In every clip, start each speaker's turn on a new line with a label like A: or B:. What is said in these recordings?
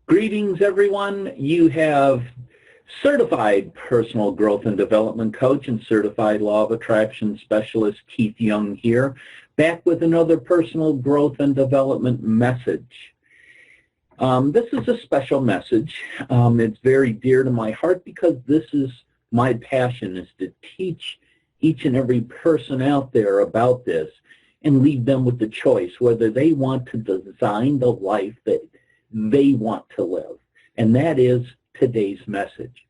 A: Greetings, everyone. You have certified personal growth and development coach and certified law of attraction specialist Keith Young here, back with another personal growth and development message. This is a special message. It's very dear to my heart because this is my passion, is to teach each and every person out there about this and leave them with the choice whether they want to design the life that they want to live. And that is today's message.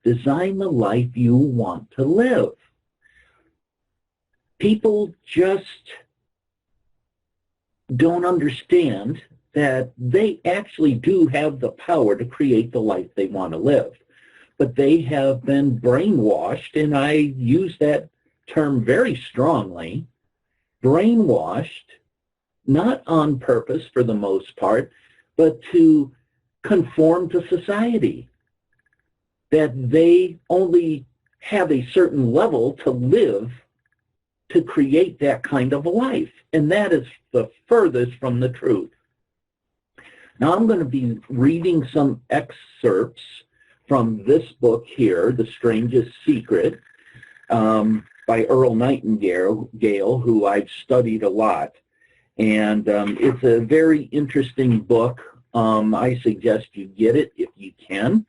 A: Design the life you want to live. People just don't understand that they actually do have the power to create the life they want to live. But they have been brainwashed, and I use that term very strongly, brainwashed, not on purpose for the most part, but to conform to society, that they only have a certain level to live to create that kind of a life. And that is the furthest from the truth. Now I'm going to be reading some excerpts from this book here, The Strangest Secret, by Earl Nightingale, who I've studied a lot. And it's a very interesting book. I suggest you get it if you can.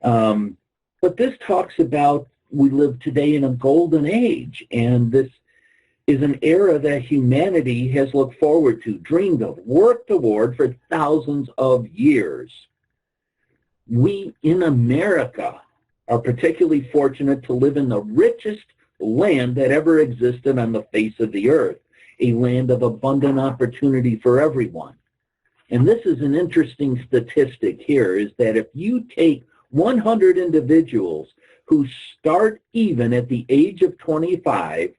A: But this talks about we live today in a golden age, and this is an era that humanity has looked forward to, dreamed of, worked toward for thousands of years. We in America are particularly fortunate to live in the richest land that ever existed on the face of the earth, a land of abundant opportunity for everyone. And this is an interesting statistic here, is that if you take 100 individuals who start even at the age of 25,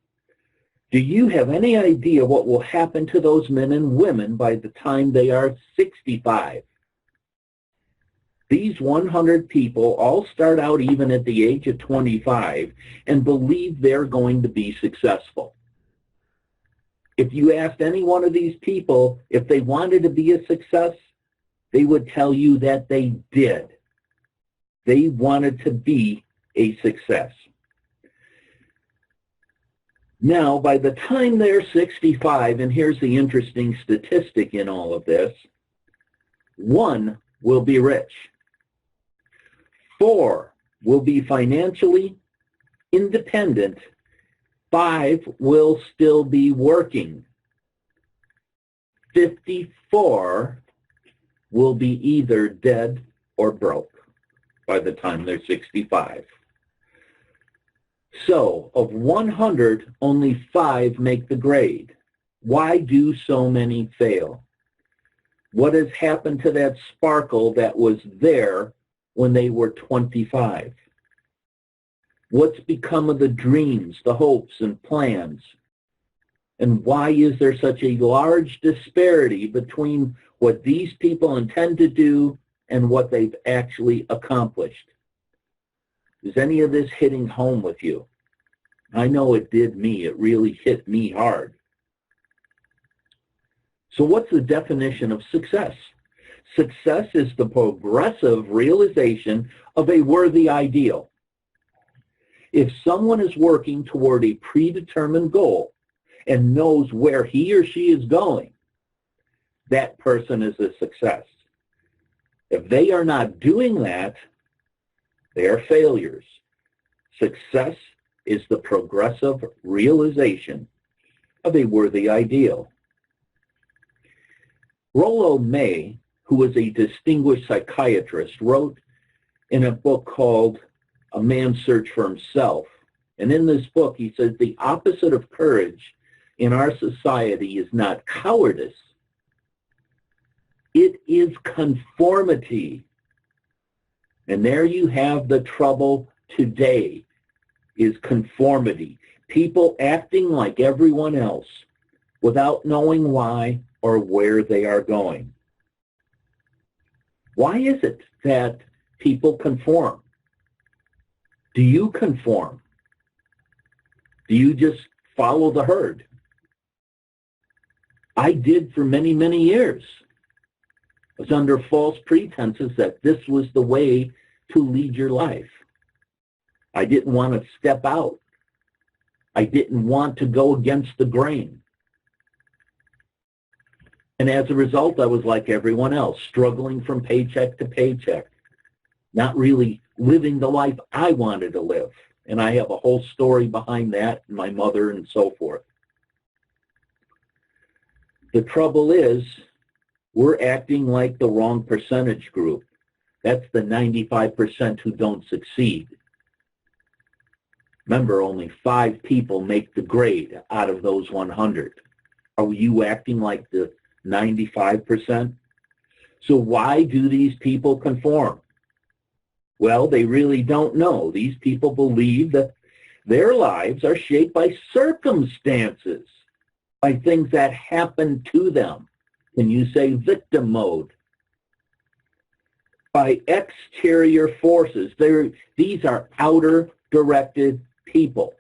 A: do you have any idea what will happen to those men and women by the time they are 65? These 100 people all start out even at the age of 25 and believe they're going to be successful. If you asked any one of these people if they wanted to be a success, they would tell you that they did. They wanted to be a success. Now, by the time they're 65, and here's the interesting statistic in all of this, 1 will be rich. 4 will be financially independent. 5 will still be working. 54 will be either dead or broke by the time they're 65. So, of 100, only 5 make the grade. Why do so many fail? What has happened to that sparkle that was there when they were 25? What's become of the dreams, the hopes, and plans? And why is there such a large disparity between what these people intend to do and what they've actually accomplished? Is any of this hitting home with you? I know it did me. It really hit me hard. So what's the definition of success? Success is the progressive realization of a worthy ideal. If someone is working toward a predetermined goal and knows where he or she is going, that person is a success. If they are not doing that, they are failures. Success is the progressive realization of a worthy ideal. Rollo May, who was a distinguished psychiatrist, wrote in a book called A Man's Search for Himself. And in this book, he says the opposite of courage in our society is not cowardice. It is conformity. And there you have the trouble today, is conformity. People acting like everyone else without knowing why or where they are going. Why is it that people conform? Do you conform? Do you just follow the herd? I did for many, many years. I was under false pretenses that this was the way to lead your life. I didn't want to step out. I didn't want to go against the grain. And as a result, I was like everyone else, struggling from paycheck to paycheck, not really living the life I wanted to live. And I have a whole story behind that, and my mother and so forth. The trouble is, we're acting like the wrong percentage group. That's the 95% who don't succeed. Remember, only 5 people make the grade out of those 100. Are you acting like the 95%? So why do these people conform? Well, they really don't know. These people believe that their lives are shaped by circumstances, by things that happen to them. Can you say victim mode? By exterior forces. These are outer directed people.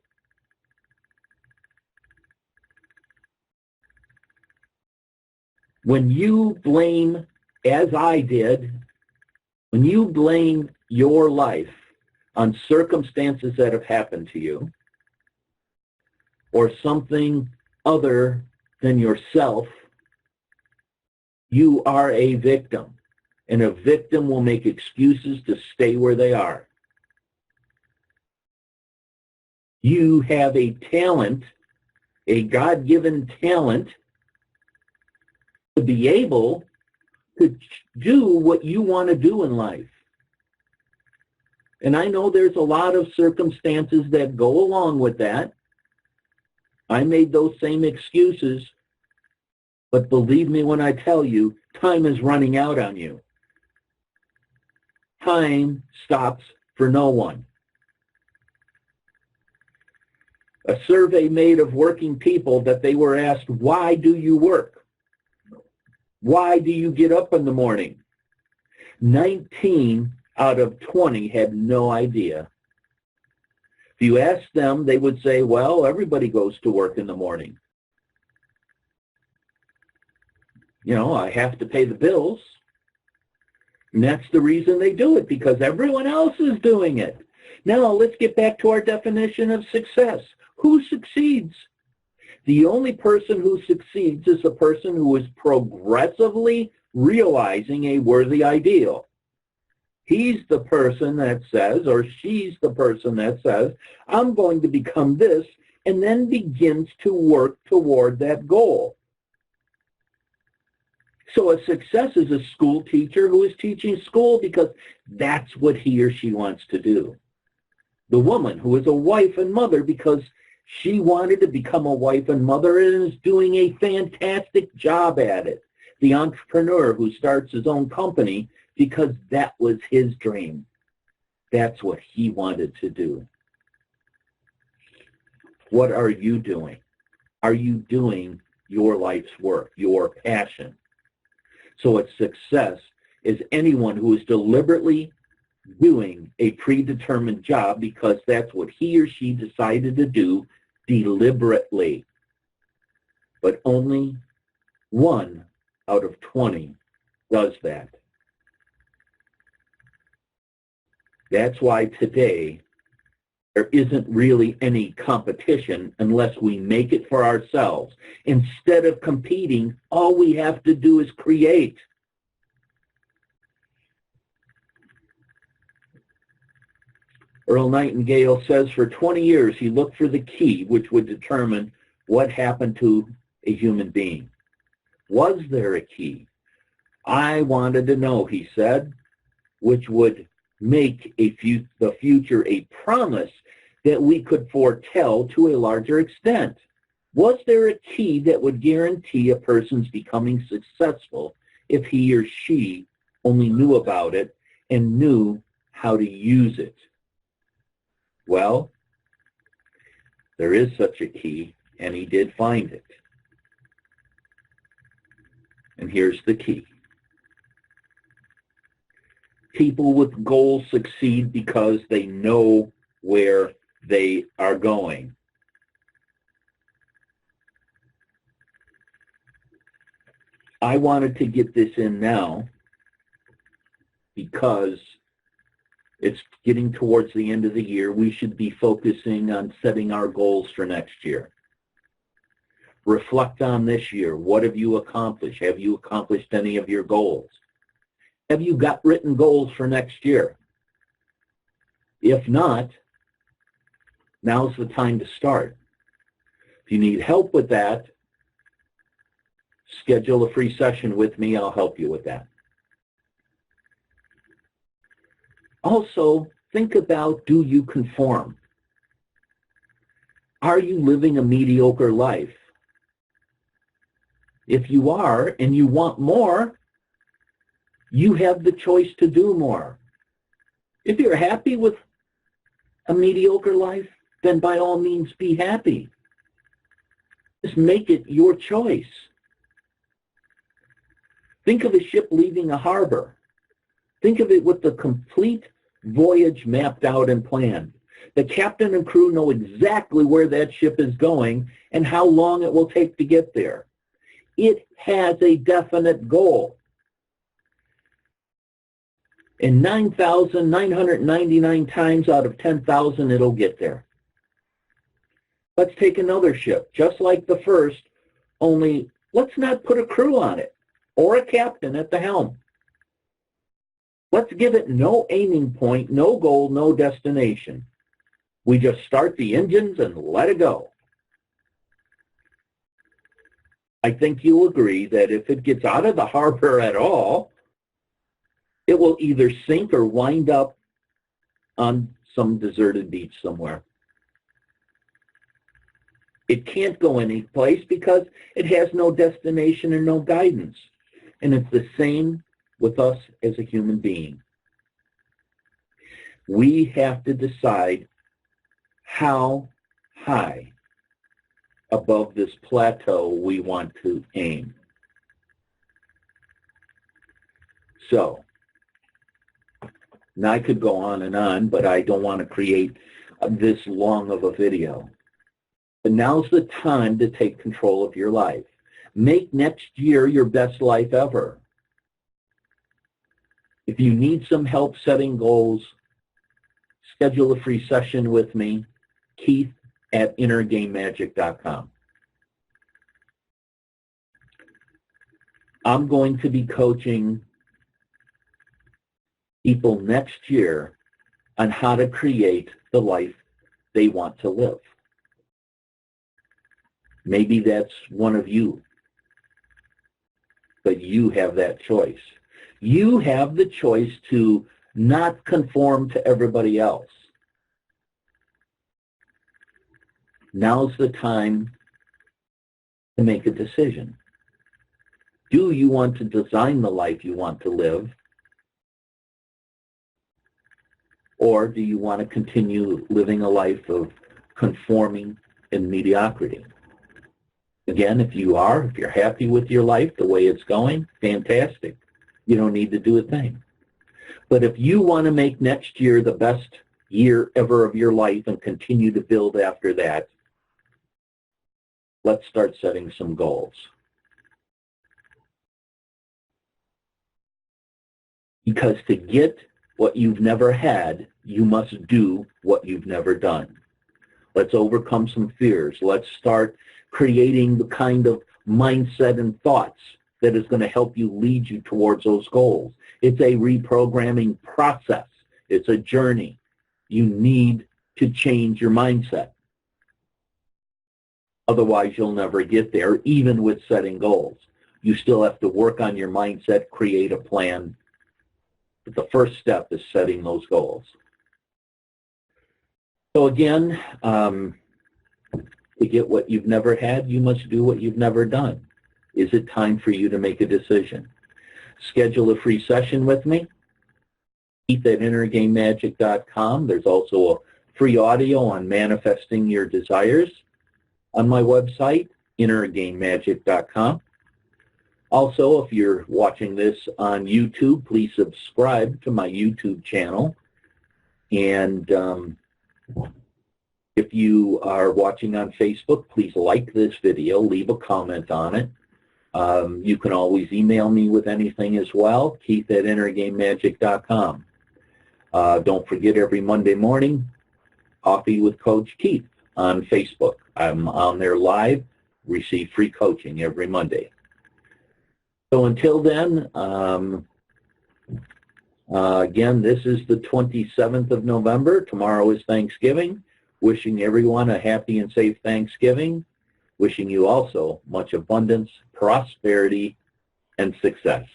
A: When you blame, as I did, when you blame your life on circumstances that have happened to you or something other than yourself, you are a victim. And a victim will make excuses to stay where they are. You have a talent, a God-given talent, to be able to do what you want to do in life. And I know there's a lot of circumstances that go along with that. I made those same excuses, but believe me when I tell you, time is running out on you. Time stops for no one. A survey made of working people that they were asked, why do you work? Why do you get up in the morning? 19 out of 20 had no idea. If you ask them, they would say, well, everybody goes to work in the morning. You know, I have to pay the bills. And that's the reason they do it, because everyone else is doing it. Now, let's get back to our definition of success. Who succeeds? The only person who succeeds is a person who is progressively realizing a worthy ideal. He's the person that says, or she's the person that says, I'm going to become this, and then begins to work toward that goal. So a success is a school teacher who is teaching school because that's what he or she wants to do. The woman who is a wife and mother because she wanted to become a wife and mother and is doing a fantastic job at it. The entrepreneur who starts his own company because that was his dream. That's what he wanted to do. What are you doing? Are you doing your life's work, your passion? So a success is anyone who is deliberately doing a predetermined job because that's what he or she decided to do deliberately. But only 1 out of 20 does that. That's why today there isn't really any competition unless we make it for ourselves. Instead of competing, all we have to do is create. Earl Nightingale says for 20 years he looked for the key which would determine what happened to a human being. Was there a key? I wanted to know, he said, which would make the future a promise that we could foretell to a larger extent. Was there a key that would guarantee a person's becoming successful if he or she only knew about it and knew how to use it? Well, there is such a key, and he did find it. And here's the key. People with goals succeed because they know where they are going. I wanted to get this in now because it's getting towards the end of the year, we should be focusing on setting our goals for next year. Reflect on this year. What have you accomplished? Have you accomplished any of your goals? Have you got written goals for next year? If not, now's the time to start. If you need help with that, schedule a free session with me. I'll help you with that. Also, think about, do you conform? Are you living a mediocre life? If you are and you want more, you have the choice to do more. If you're happy with a mediocre life, then by all means be happy. Just make it your choice. Think of a ship leaving a harbor. Think of it with the complete voyage mapped out and planned. The captain and crew know exactly where that ship is going and how long it will take to get there. It has a definite goal. And 9,999 times out of 10,000, it'll get there. Let's take another ship, just like the first, only let's not put a crew on it or a captain at the helm. Let's give it no aiming point, no goal, no destination. We just start the engines and let it go. I think you'll agree that if it gets out of the harbor at all, it will either sink or wind up on some deserted beach somewhere. It can't go any place because it has no destination and no guidance. And it's the same with us as a human being. We have to decide how high above this plateau we want to aim. So, now I could go on, but I don't want to create this long of a video. But now's the time to take control of your life. Make next year your best life ever. If you need some help setting goals, schedule a free session with me, Keith@innergamemagic.com. I'm going to be coaching people next year on how to create the life they want to live. Maybe that's one of you, but you have that choice. You have the choice to not conform to everybody else. Now's the time to make a decision. Do you want to design the life you want to live? Or do you want to continue living a life of conforming and mediocrity? Again, if you're happy with your life, the way it's going, fantastic. You don't need to do a thing. But if you want to make next year the best year ever of your life and continue to build after that, let's start setting some goals. Because to get what you've never had, you must do what you've never done. Let's overcome some fears. Let's start creating the kind of mindset and thoughts that is going to help you lead you towards those goals. It's a reprogramming process. It's a journey. You need to change your mindset. Otherwise, you'll never get there, even with setting goals. You still have to work on your mindset, create a plan. But the first step is setting those goals. So again, to get what you've never had, you must do what you've never done. Is it time for you to make a decision? Schedule a free session with me. Keith@innergamemagic.com. There's also a free audio on manifesting your desires on my website, innergamemagic.com. Also, if you're watching this on YouTube, please subscribe to my YouTube channel. And if you are watching on Facebook, please like this video, leave a comment on it. You can always email me with anything as well, Keith@EnterGameMagic.com. Don't forget, every Monday morning, Coffee with Coach Keith on Facebook. I'm on there live, receive free coaching every Monday. So until then, again, this is the 27th of November. Tomorrow is Thanksgiving. Wishing everyone a happy and safe Thanksgiving. Wishing you also much abundance, prosperity, and success.